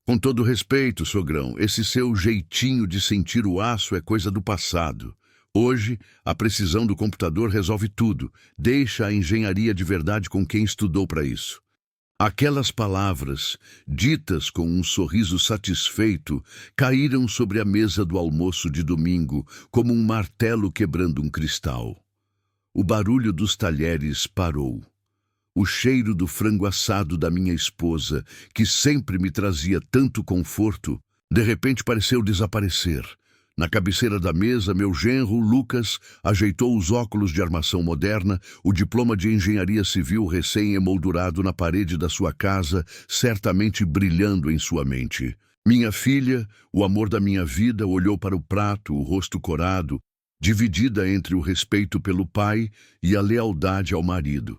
Com todo respeito, sogrão, esse seu jeitinho de sentir o aço é coisa do passado. Hoje, a precisão do computador resolve tudo. Deixa a engenharia de verdade com quem estudou para isso. Aquelas palavras, ditas com um sorriso satisfeito, caíram sobre a mesa do almoço de domingo, como um martelo quebrando um cristal. O barulho dos talheres parou. O cheiro do frango assado da minha esposa, que sempre me trazia tanto conforto, de repente pareceu desaparecer. Na cabeceira da mesa, meu genro, Lucas, ajeitou os óculos de armação moderna, o diploma de engenharia civil recém-emoldurado na parede da sua casa, certamente brilhando em sua mente. Minha filha, o amor da minha vida, olhou para o prato, o rosto corado, dividida entre o respeito pelo pai e a lealdade ao marido.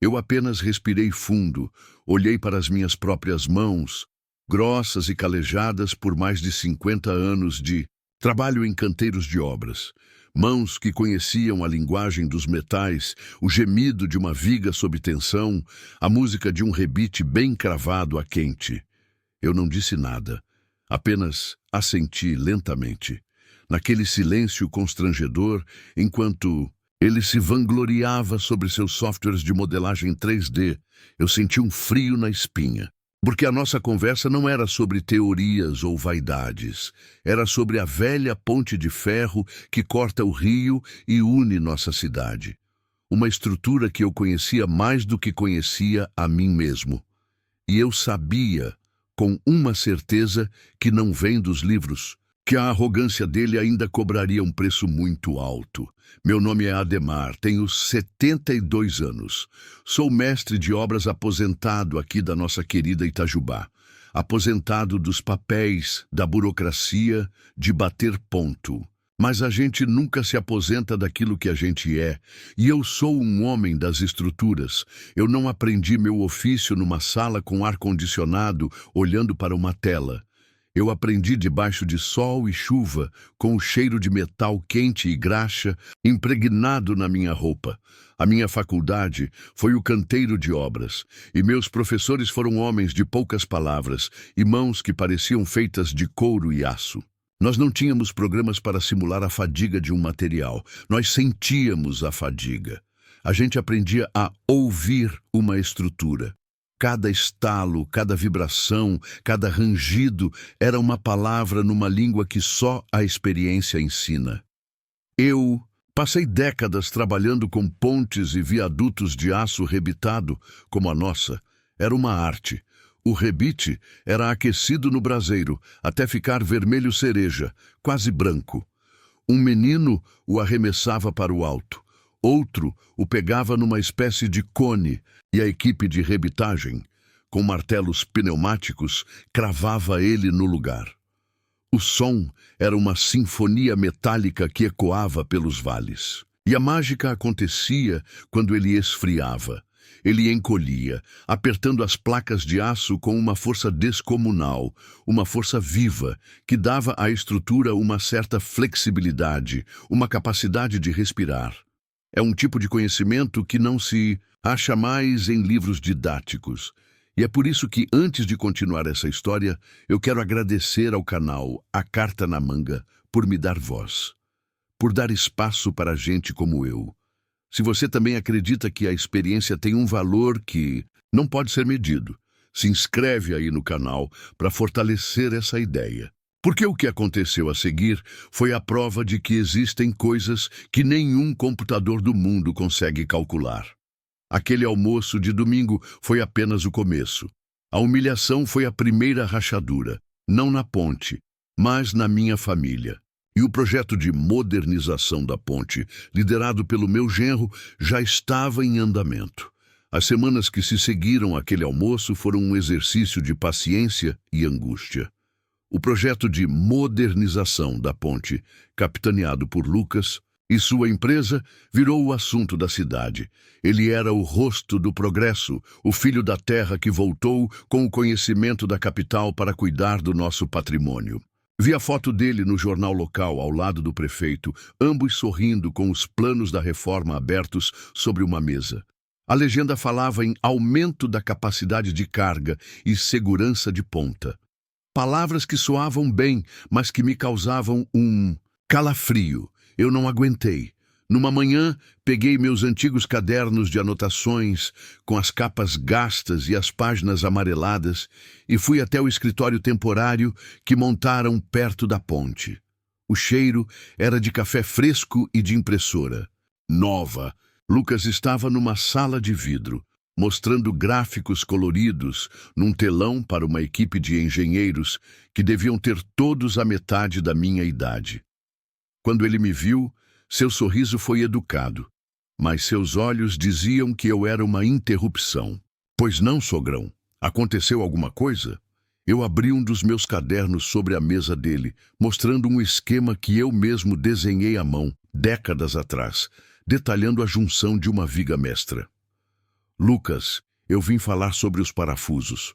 Eu apenas respirei fundo, olhei para as minhas próprias mãos, grossas e calejadas por mais de 50 anos de trabalho em canteiros de obras. Mãos que conheciam a linguagem dos metais, o gemido de uma viga sob tensão, a música de um rebite bem cravado a quente. Eu não disse nada, apenas assenti lentamente, naquele silêncio constrangedor, enquanto ele se vangloriava sobre seus softwares de modelagem 3D. Eu senti um frio na espinha. Porque a nossa conversa não era sobre teorias ou vaidades. Era sobre a velha ponte de ferro que corta o rio e une nossa cidade. Uma estrutura que eu conhecia mais do que conhecia a mim mesmo. E eu sabia, com uma certeza, que não vem dos livros, que a arrogância dele ainda cobraria um preço muito alto. Meu nome é Ademar, tenho 72 anos. Sou mestre de obras aposentado aqui da nossa querida Itajubá. Aposentado dos papéis, da burocracia, de bater ponto. Mas a gente nunca se aposenta daquilo que a gente é. E eu sou um homem das estruturas. Eu não aprendi meu ofício numa sala com ar-condicionado, olhando para uma tela. Eu aprendi debaixo de sol e chuva, com o cheiro de metal quente e graxa impregnado na minha roupa. A minha faculdade foi o canteiro de obras, e meus professores foram homens de poucas palavras e mãos que pareciam feitas de couro e aço. Nós não tínhamos programas para simular a fadiga de um material, nós sentíamos a fadiga. A gente aprendia a ouvir uma estrutura. Cada estalo, cada vibração, cada rangido era uma palavra numa língua que só a experiência ensina. Eu passei décadas trabalhando com pontes e viadutos de aço rebitado, como a nossa. Era uma arte. O rebite era aquecido no braseiro, até ficar vermelho cereja, quase branco. Um menino o arremessava para o alto. Outro o pegava numa espécie de cone e a equipe de rebitagem, com martelos pneumáticos, cravava ele no lugar. O som era uma sinfonia metálica que ecoava pelos vales. E a mágica acontecia quando ele esfriava. Ele encolhia, apertando as placas de aço com uma força descomunal, uma força viva, que dava à estrutura uma certa flexibilidade, uma capacidade de respirar. É um tipo de conhecimento que não se acha mais em livros didáticos. E é por isso que, antes de continuar essa história, eu quero agradecer ao canal A Carta na Manga por me dar voz, por dar espaço para gente como eu. Se você também acredita que a experiência tem um valor que não pode ser medido, se inscreve aí no canal para fortalecer essa ideia. Porque o que aconteceu a seguir foi a prova de que existem coisas que nenhum computador do mundo consegue calcular. Aquele almoço de domingo foi apenas o começo. A humilhação foi a primeira rachadura, não na ponte, mas na minha família. E o projeto de modernização da ponte, liderado pelo meu genro, já estava em andamento. As semanas que se seguiram àquele almoço foram um exercício de paciência e angústia. O projeto de modernização da ponte, capitaneado por Lucas e sua empresa, virou o assunto da cidade. Ele era o rosto do progresso, o filho da terra que voltou com o conhecimento da capital para cuidar do nosso patrimônio. Vi a foto dele no jornal local, ao lado do prefeito, ambos sorrindo com os planos da reforma abertos sobre uma mesa. A legenda falava em aumento da capacidade de carga e segurança de ponta. palavras que soavam bem, mas que me causavam um calafrio. Eu não aguentei. Numa manhã, peguei meus antigos cadernos de anotações, com as capas gastas e as páginas amareladas, e fui até o escritório temporário que montaram perto da ponte. O cheiro era de café fresco e de impressora. Nova. Lucas estava numa sala de vidro, mostrando gráficos coloridos num telão para uma equipe de engenheiros que deviam ter todos a metade da minha idade. Quando ele me viu, seu sorriso foi educado, mas seus olhos diziam que eu era uma interrupção. Pois não, sogrão? Aconteceu alguma coisa? Eu abri um dos meus cadernos sobre a mesa dele, mostrando um esquema que eu mesmo desenhei à mão, décadas atrás, detalhando a junção de uma viga mestra. Lucas, eu vim falar sobre os parafusos.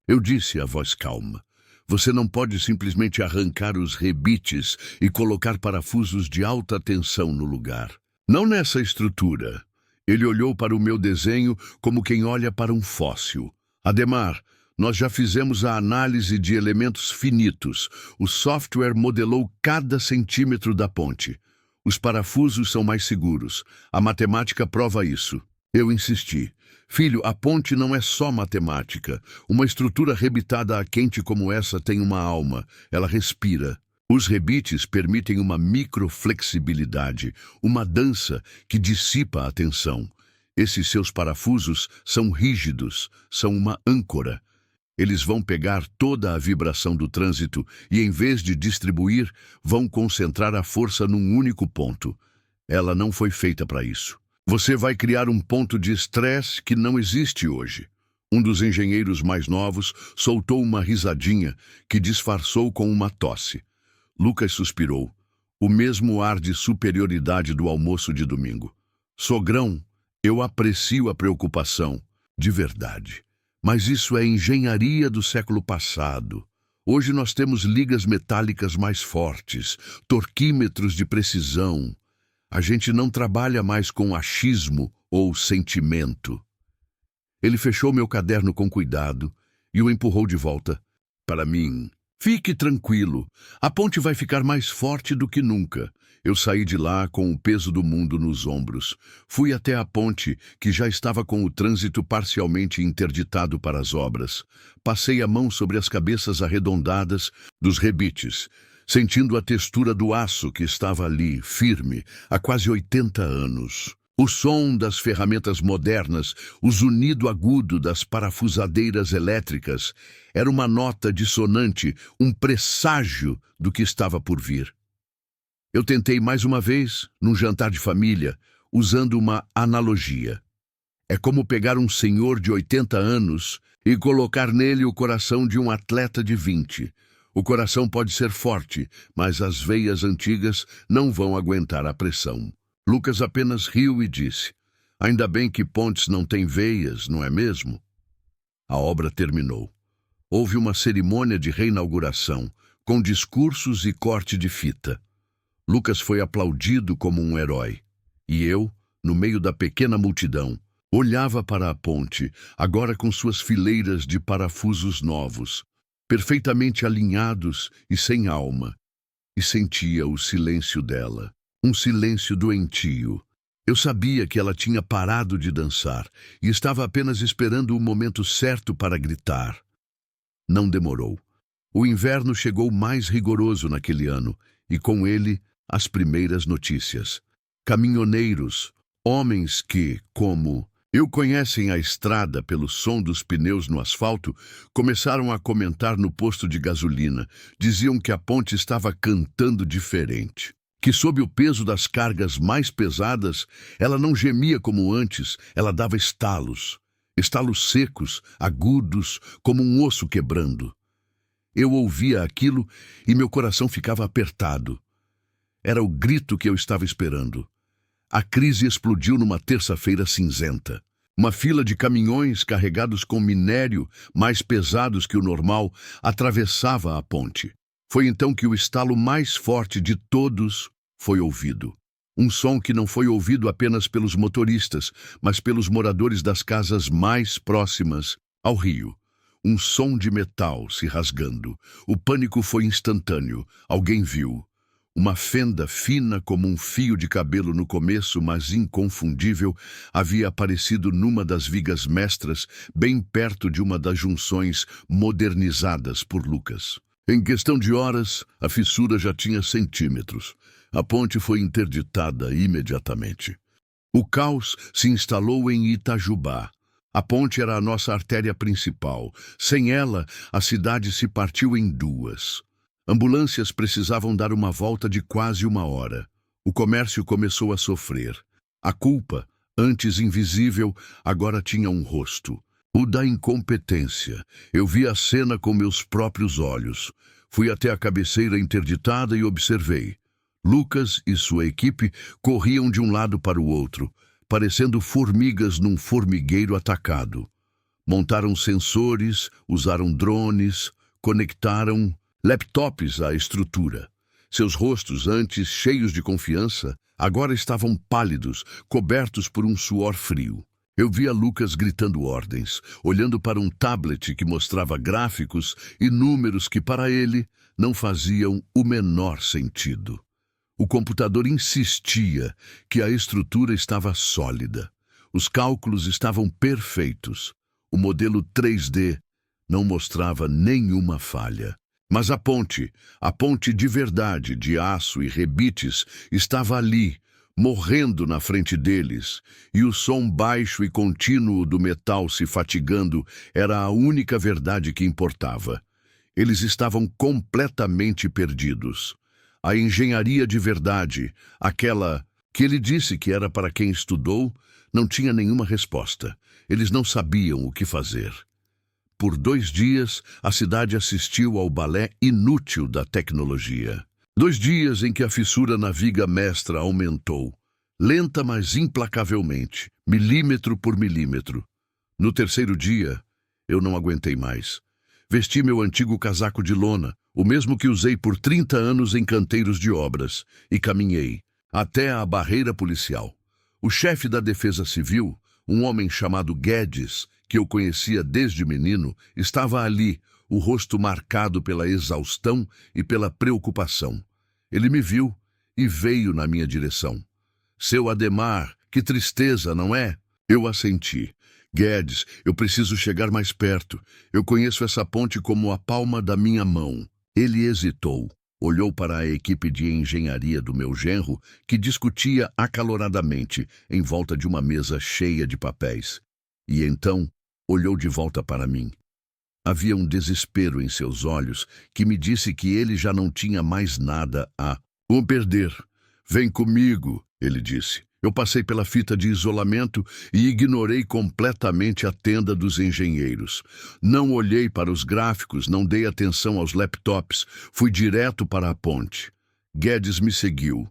Eu disse, a voz calma. Você não pode simplesmente arrancar os rebites e colocar parafusos de alta tensão no lugar. Não nessa estrutura. Ele olhou para o meu desenho como quem olha para um fóssil. Ademar, nós já fizemos a análise de elementos finitos. O software modelou cada centímetro da ponte. Os parafusos são mais seguros. A matemática prova isso. Eu insisti. Filho, a ponte não é só matemática. Uma estrutura rebitada a quente como essa tem uma alma. Ela respira. Os rebites permitem uma microflexibilidade, uma dança que dissipa a tensão. Esses seus parafusos são rígidos, são uma âncora. Eles vão pegar toda a vibração do trânsito e, em vez de distribuir, vão concentrar a força num único ponto. Ela não foi feita para isso. Você vai criar um ponto de estresse que não existe hoje. Um dos engenheiros mais novos soltou uma risadinha que disfarçou com uma tosse. Lucas suspirou, o mesmo ar de superioridade do almoço de domingo. Sogrão, eu aprecio a preocupação, de verdade. Mas isso é engenharia do século passado. Hoje nós temos ligas metálicas mais fortes, torquímetros de precisão. A gente não trabalha mais com achismo ou sentimento. Ele fechou meu caderno com cuidado e o empurrou de volta. Para mim, fique tranquilo, a ponte vai ficar mais forte do que nunca. Eu saí de lá com o peso do mundo nos ombros. Fui até a ponte, que já estava com o trânsito parcialmente interditado para as obras. Passei a mão sobre as cabeças arredondadas dos rebites, sentindo a textura do aço que estava ali, firme, há quase 80 anos. O som das ferramentas modernas, o zunido agudo das parafusadeiras elétricas, era uma nota dissonante, um presságio do que estava por vir. Eu tentei mais uma vez, num jantar de família, usando uma analogia. É como pegar um senhor de 80 anos e colocar nele o coração de um atleta de 20. O coração pode ser forte, mas as veias antigas não vão aguentar a pressão. Lucas apenas riu e disse, ainda bem que pontes não têm veias, não é mesmo? A obra terminou. Houve uma cerimônia de reinauguração, com discursos e corte de fita. Lucas foi aplaudido como um herói. E eu, no meio da pequena multidão, olhava para a ponte, agora com suas fileiras de parafusos novos, perfeitamente alinhados e sem alma, e sentia o silêncio dela, um silêncio doentio. Eu sabia que ela tinha parado de dançar e estava apenas esperando o momento certo para gritar. Não demorou. O inverno chegou mais rigoroso naquele ano, e com ele as primeiras notícias. Caminhoneiros, homens que, como eu, conhecem a estrada pelo som dos pneus no asfalto, começaram a comentar no posto de gasolina. Diziam que a ponte estava cantando diferente, que sob o peso das cargas mais pesadas, ela não gemia como antes, ela dava estalos. Estalos secos, agudos, como um osso quebrando. Eu ouvia aquilo e meu coração ficava apertado. Era o grito que eu estava esperando. A crise explodiu numa terça-feira cinzenta. Uma fila de caminhões carregados com minério, mais pesados que o normal, atravessava a ponte. Foi então que o estalo mais forte de todos foi ouvido. Um som que não foi ouvido apenas pelos motoristas, mas pelos moradores das casas mais próximas ao rio. um som de metal se rasgando. O pânico foi instantâneo. Alguém viu. Uma fenda fina como um fio de cabelo no começo, mas inconfundível, havia aparecido numa das vigas mestras, bem perto de uma das junções modernizadas por Lucas. Em questão de horas, a fissura já tinha centímetros. A ponte foi interditada imediatamente. O caos se instalou em Itajubá. A ponte era a nossa artéria principal. Sem ela, a cidade se partiu em duas. Ambulâncias precisavam dar uma volta de quase 1 hora. O comércio começou a sofrer. A culpa, antes invisível, agora tinha um rosto. O da incompetência. Eu vi a cena com meus próprios olhos. Fui até a cabeceira interditada e observei. Lucas e sua equipe corriam de um lado para o outro, parecendo formigas num formigueiro atacado. Montaram sensores, usaram drones, conectaram laptops à estrutura. Seus rostos, antes cheios de confiança, agora estavam pálidos, cobertos por um suor frio. Eu via Lucas gritando ordens, olhando para um tablet que mostrava gráficos e números que, para ele, não faziam o menor sentido. O computador insistia que a estrutura estava sólida. Os cálculos estavam perfeitos. O modelo 3D não mostrava nenhuma falha. Mas a ponte de verdade, de aço e rebites, estava ali, morrendo na frente deles, e o som baixo e contínuo do metal se fatigando era a única verdade que importava. Eles estavam completamente perdidos. A engenharia de verdade, aquela que ele disse que era para quem estudou, não tinha nenhuma resposta. Eles não sabiam o que fazer. Por 2 dias, a cidade assistiu ao balé inútil da tecnologia. 2 dias em que a fissura na viga mestra aumentou, lenta mas implacavelmente, milímetro por milímetro. No 3º dia, eu não aguentei mais. Vesti meu antigo casaco de lona, o mesmo que usei por 30 anos em canteiros de obras, e caminhei até a barreira policial. O chefe da Defesa Civil, um homem chamado Guedes, que eu conhecia desde menino, estava ali, o rosto marcado pela exaustão e pela preocupação. Ele me viu e veio na minha direção. Seu Ademar, que tristeza, não é? Eu assenti. Guedes, eu preciso chegar mais perto. Eu conheço essa ponte como a palma da minha mão. Ele hesitou. Olhou para a equipe de engenharia do meu genro, que discutia acaloradamente em volta de uma mesa cheia de papéis. E então olhou de volta para mim. Havia um desespero em seus olhos que me disse que ele já não tinha mais nada a perder. Vem comigo, ele disse. Eu passei pela fita de isolamento e ignorei completamente a tenda dos engenheiros. Não olhei para os gráficos, não dei atenção aos laptops, fui direto para a ponte. Guedes me seguiu.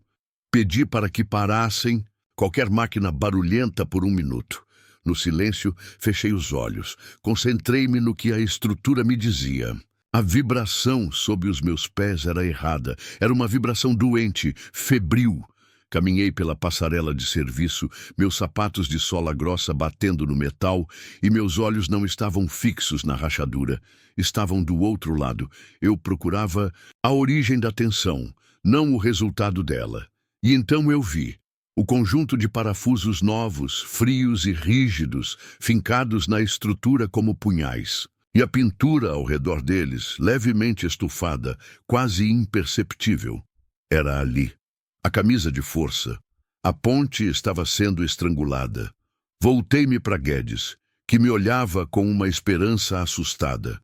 Pedi para que parassem qualquer máquina barulhenta por 1 minuto. No silêncio, fechei os olhos. Concentrei-me no que a estrutura me dizia. A vibração sob os meus pés era errada. Era uma vibração doente, febril. Caminhei pela passarela de serviço, meus sapatos de sola grossa batendo no metal, e meus olhos não estavam fixos na rachadura. Estavam do outro lado. Eu procurava a origem da tensão, não o resultado dela. E então eu vi. O conjunto de parafusos novos, frios e rígidos, fincados na estrutura como punhais. E a pintura ao redor deles, levemente estufada, quase imperceptível. Era ali. A camisa de força. A ponte estava sendo estrangulada. Voltei-me para Guedes, que me olhava com uma esperança assustada.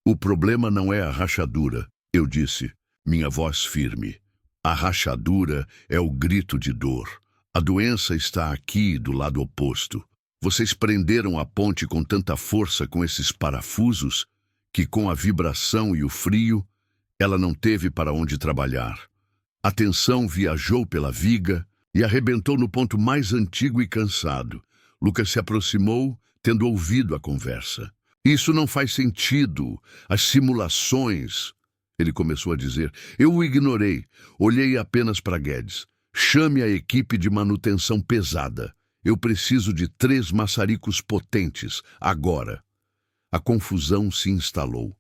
O problema não é a rachadura, eu disse, minha voz firme. A rachadura é o grito de dor. A doença está aqui, do lado oposto. Vocês prenderam a ponte com tanta força com esses parafusos que, com a vibração e o frio, ela não teve para onde trabalhar. A tensão viajou pela viga e arrebentou no ponto mais antigo e cansado. Lucas se aproximou, tendo ouvido a conversa. Isso não faz sentido. As simulações... Ele começou a dizer. Eu o ignorei. Olhei apenas para Guedes. Chame a equipe de manutenção pesada. Eu preciso de 3 maçaricos potentes, agora. A confusão se instalou.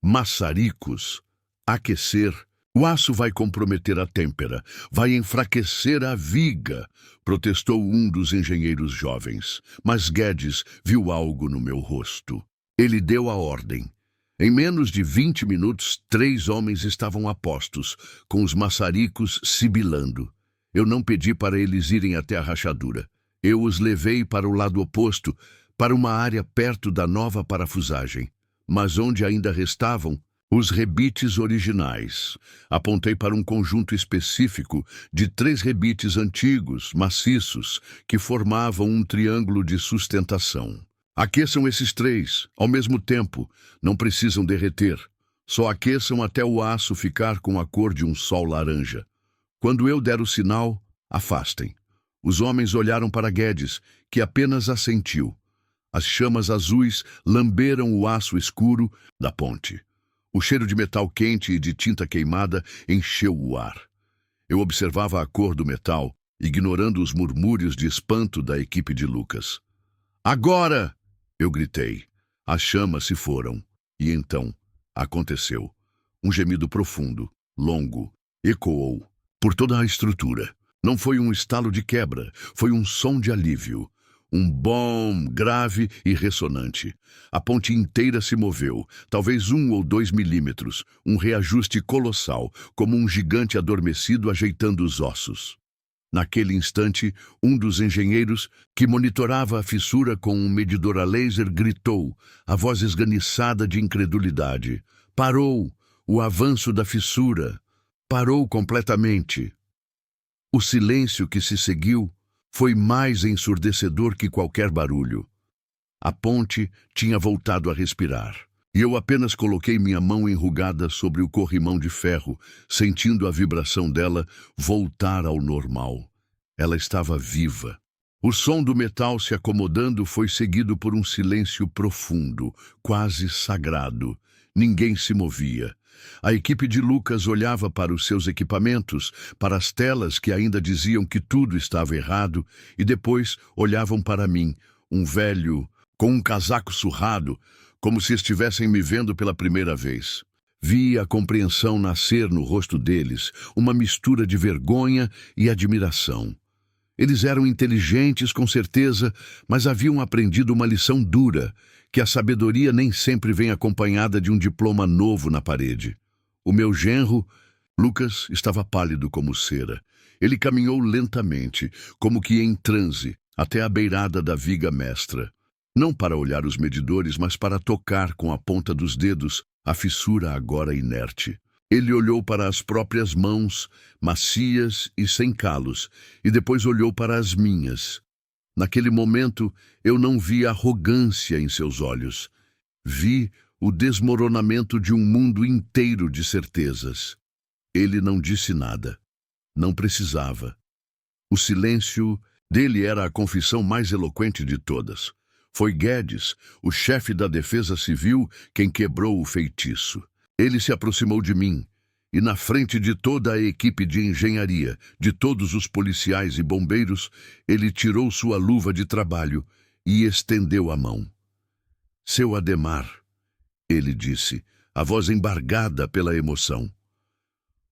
Maçaricos. Aquecer. O aço vai comprometer a têmpera, vai enfraquecer a viga, protestou um dos engenheiros jovens. Mas Guedes viu algo no meu rosto. Ele deu a ordem. Em menos de 20 minutos, 3 homens estavam a postos, com os maçaricos sibilando. Eu não pedi para eles irem até a rachadura. Eu os levei para o lado oposto, para uma área perto da nova parafusagem. Mas onde ainda restavam os rebites originais. Apontei para um conjunto específico de 3 rebites antigos, maciços, que formavam um triângulo de sustentação. Aqueçam esses 3, ao mesmo tempo, não precisam derreter. Só aqueçam até o aço ficar com a cor de um sol laranja. Quando eu der o sinal, afastem. Os homens olharam para Guedes, que apenas assentiu. As chamas azuis lamberam o aço escuro da ponte. O cheiro de metal quente e de tinta queimada encheu o ar. Eu observava a cor do metal, ignorando os murmúrios de espanto da equipe de Lucas. Agora! Eu gritei. As chamas se foram. E então, aconteceu. Um gemido profundo, longo, ecoou por toda a estrutura. Não foi um estalo de quebra, foi um som de alívio. Um bom, grave e ressonante. A ponte inteira se moveu, talvez 1 ou 2 milímetros, um reajuste colossal, como um gigante adormecido ajeitando os ossos. Naquele instante, um dos engenheiros, que monitorava a fissura com um medidor a laser, gritou, a voz esganiçada de incredulidade. Parou! O avanço da fissura! Parou completamente! O silêncio que se seguiu foi mais ensurdecedor que qualquer barulho. A ponte tinha voltado a respirar, e eu apenas coloquei minha mão enrugada sobre o corrimão de ferro, sentindo a vibração dela voltar ao normal. Ela estava viva. O som do metal se acomodando foi seguido por um silêncio profundo, quase sagrado. Ninguém se movia. A equipe de Lucas olhava para os seus equipamentos, para as telas que ainda diziam que tudo estava errado, e depois olhavam para mim, um velho, com um casaco surrado, como se estivessem me vendo pela primeira vez. Vi a compreensão nascer no rosto deles, uma mistura de vergonha e admiração. Eles eram inteligentes, com certeza, mas haviam aprendido uma lição dura, que a sabedoria nem sempre vem acompanhada de um diploma novo na parede. O meu genro, Lucas, estava pálido como cera. Ele caminhou lentamente, como que em transe, até a beirada da viga mestra. Não para olhar os medidores, mas para tocar com a ponta dos dedos a fissura agora inerte. Ele olhou para as próprias mãos, macias e sem calos, e depois olhou para as minhas. Naquele momento, eu não vi arrogância em seus olhos. Vi o desmoronamento de um mundo inteiro de certezas. Ele não disse nada. Não precisava. O silêncio dele era a confissão mais eloquente de todas. Foi Guedes, o chefe da Defesa Civil, quem quebrou o feitiço. Ele se aproximou de mim, e na frente de toda a equipe de engenharia, de todos os policiais e bombeiros, ele tirou sua luva de trabalho e estendeu a mão. Seu Adhemar, ele disse, a voz embargada pela emoção.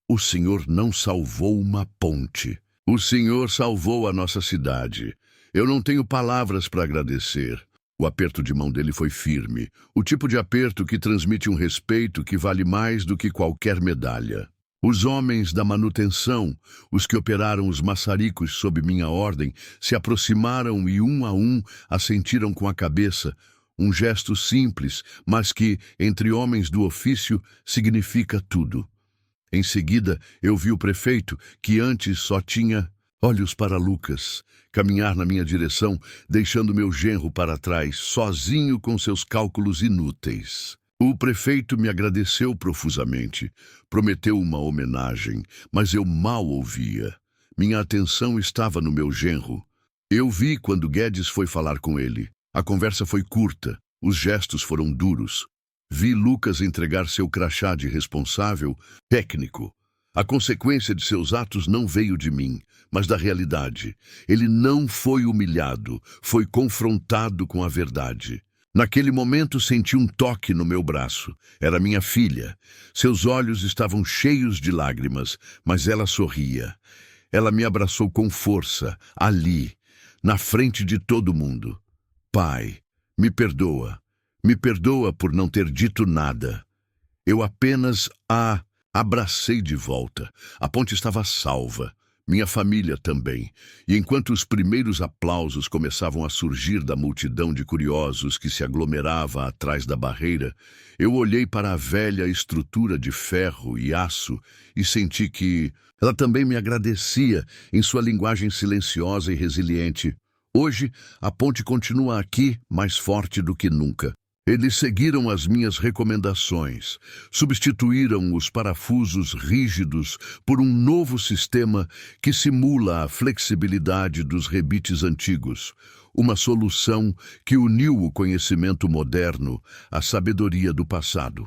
O senhor não salvou uma ponte. O senhor salvou a nossa cidade. Eu não tenho palavras para agradecer. O aperto de mão dele foi firme, o tipo de aperto que transmite um respeito que vale mais do que qualquer medalha. Os homens da manutenção, os que operaram os maçaricos sob minha ordem, se aproximaram e um a um assentiram com a cabeça, um gesto simples, mas que, entre homens do ofício, significa tudo. Em seguida, eu vi o prefeito, que antes só tinha olhos para Lucas, caminhar na minha direção, deixando meu genro para trás, sozinho com seus cálculos inúteis. O prefeito me agradeceu profusamente, prometeu uma homenagem, mas eu mal ouvia. Minha atenção estava no meu genro. Eu vi quando Guedes foi falar com ele. A conversa foi curta, os gestos foram duros. Vi Lucas entregar seu crachá de responsável técnico. A consequência de seus atos não veio de mim, mas da realidade. Ele não foi humilhado, foi confrontado com a verdade. Naquele momento senti um toque no meu braço. Era minha filha. Seus olhos estavam cheios de lágrimas, mas ela sorria. Ela me abraçou com força, ali, na frente de todo mundo. Pai, me perdoa. Me perdoa por não ter dito nada. Eu apenas a abracei de volta. A ponte estava salva. Minha família também. E enquanto os primeiros aplausos começavam a surgir da multidão de curiosos que se aglomerava atrás da barreira, eu olhei para a velha estrutura de ferro e aço e senti que ela também me agradecia em sua linguagem silenciosa e resiliente. Hoje, a ponte continua aqui, mais forte do que nunca. Eles seguiram as minhas recomendações, substituíram os parafusos rígidos por um novo sistema que simula a flexibilidade dos rebites antigos, uma solução que uniu o conhecimento moderno à sabedoria do passado.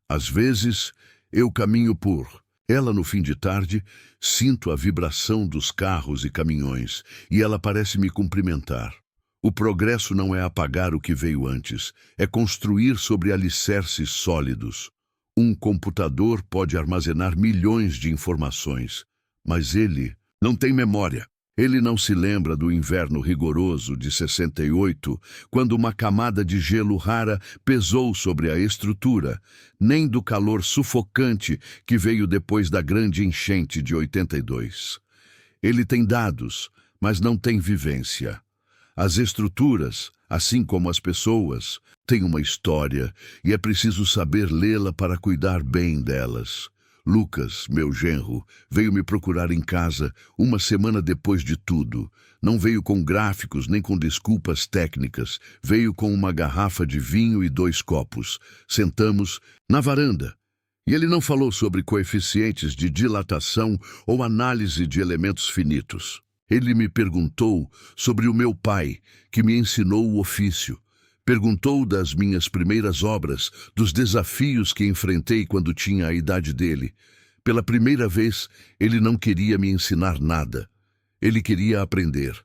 Às vezes, eu caminho por ela no fim de tarde, sinto a vibração dos carros e caminhões, e ela parece me cumprimentar. O progresso não é apagar o que veio antes, é construir sobre alicerces sólidos. Um computador pode armazenar milhões de informações, mas ele não tem memória. Ele não se lembra do inverno rigoroso de 68, quando uma camada de gelo rara pesou sobre a estrutura, nem do calor sufocante que veio depois da grande enchente de 82. Ele tem dados, mas não tem vivência. As estruturas, assim como as pessoas, têm uma história e é preciso saber lê-la para cuidar bem delas. Lucas, meu genro, veio me procurar em casa uma semana depois de tudo. Não veio com gráficos nem com desculpas técnicas. Veio com uma garrafa de vinho e 2 copos. Sentamos na varanda. E ele não falou sobre coeficientes de dilatação ou análise de elementos finitos. Ele me perguntou sobre o meu pai, que me ensinou o ofício. Perguntou das minhas primeiras obras, dos desafios que enfrentei quando tinha a idade dele. Pela primeira vez, ele não queria me ensinar nada. Ele queria aprender.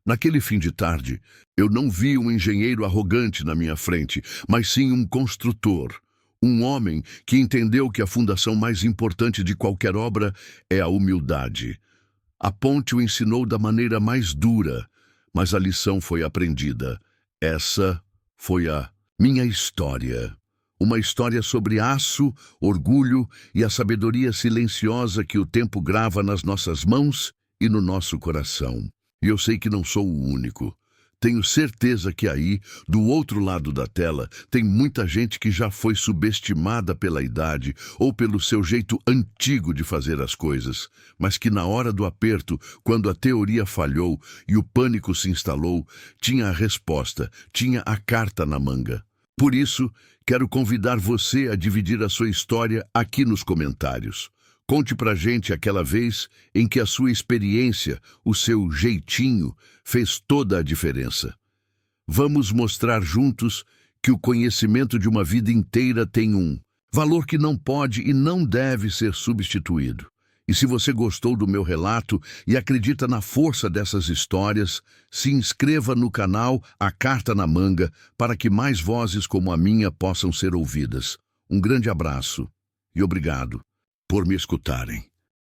Naquele fim de tarde, eu não vi um engenheiro arrogante na minha frente, mas sim um construtor. Um homem que entendeu que a fundação mais importante de qualquer obra é a humildade. A ponte o ensinou da maneira mais dura, mas a lição foi aprendida. Essa foi a minha história. Uma história sobre aço, orgulho e a sabedoria silenciosa que o tempo grava nas nossas mãos e no nosso coração. E eu sei que não sou o único. Tenho certeza que aí, do outro lado da tela, tem muita gente que já foi subestimada pela idade ou pelo seu jeito antigo de fazer as coisas, mas que na hora do aperto, quando a teoria falhou e o pânico se instalou, tinha a resposta, tinha a carta na manga. Por isso, quero convidar você a dividir a sua história aqui nos comentários. Conte pra gente aquela vez em que a sua experiência, o seu jeitinho, fez toda a diferença. Vamos mostrar juntos que o conhecimento de uma vida inteira tem um valor que não pode e não deve ser substituído. E se você gostou do meu relato e acredita na força dessas histórias, se inscreva no canal A Carta na Manga para que mais vozes como a minha possam ser ouvidas. Um grande abraço e obrigado por me escutarem.